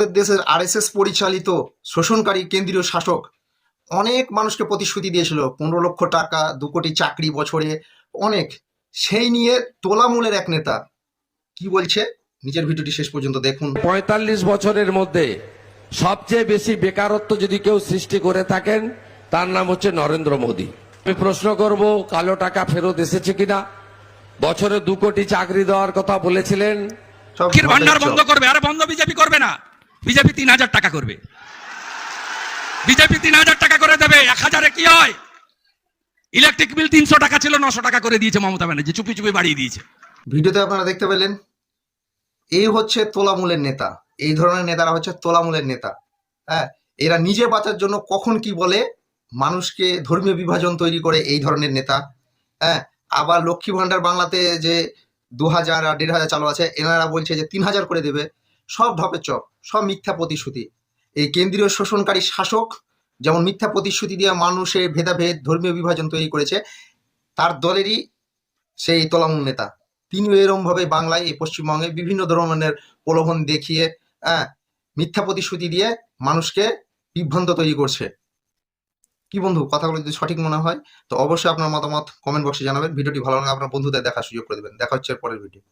আমাদের দেশের আরএসএস পরিচালিত শোষণকারী কেন্দ্রীয় শাসক অনেক মানুষকে প্রতিশ্রুতি দিয়েছিল, 15 লক্ষ টাকা, 2 কোটি চাকরি বছরে, অনেক। সেই নিয়ে তোলামূলের এক নেতা কি বলছে, নিজের ভিডিওটি শেষ পর্যন্ত দেখুন। 45 বছরের মধ্যে সবচেয়ে বেশি বেকারত্ব যদি কেউ সৃষ্টি করে থাকেন তার নাম হচ্ছে নরেন্দ্র মোদী। আমি প্রশ্ন করব, কালো টাকা ফেরত এসেছে কিনা? বছরে 2 কোটি চাকরি দেওয়ার কথা বলেছিলেন, সব ভান্ডার ঘটেছ। বন্ধ করবে। আরে বন্ধ বিজেপি করবে না, বিজেপি 3000 টাকা করবে। বিজেপি 3000 টাকা করে দেবে। 1000-এ কি হয়? ইলেকট্রিক বিল 300 টাকা ছিল, 900 টাকা করে দিয়েছে মমতা ব্যানার্জি, চুপি চুপি বাড়িয়ে দিয়েছে। ভিডিওতে আপনারা দেখতে পেলেন, এই হচ্ছে তোলামূলের নেতা। এই ধরনের নেতারা হচ্ছে তোলামূলের নেতা। হ্যাঁ, এরা নিজে বাঁচার জন্য কখন কি বলে, মানুষকে ধর্মীয় বিভাজন তৈরি করে এই ধরনের নেতা। হ্যাঁ, আবার লক্ষ্মী ভান্ডার বাংলাতে যে 2000 আর 1500 চালু আছে, এনারা বলছে যে 3000 করে দেবে। সব ঢপের চপ, সব মিথ্যা প্রতিশ্রুতি। এই কেন্দ্রীয় শোষণকারী শাসক যেমন মিথ্যা প্রতিশ্রুতি দিয়ে মানুষের ভেদাভেদ, ধর্মীয় বিভাজন তৈরি করেছে, তার দলেরই সেই তোলামূল নেতা তিনিও এরকম ভাবে বাংলায়, এই পশ্চিমবঙ্গে বিভিন্ন ধরনের প্রলোভন দেখিয়ে, মিথ্যা প্রতিশ্রুতি দিয়ে মানুষকে বিভ্রান্ত তৈরি করছে। কি বন্ধু, কথাগুলো যদি সঠিক মনে হয় তো অবশ্যই আপনার মতামত কমেন্ট বক্সে জানাবেন। ভিডিওটি ভালো লাগলে আপনার বন্ধুদের দেখার সুযোগ করে দেবেন। দেখা হচ্ছে এর পরের ভিডিও।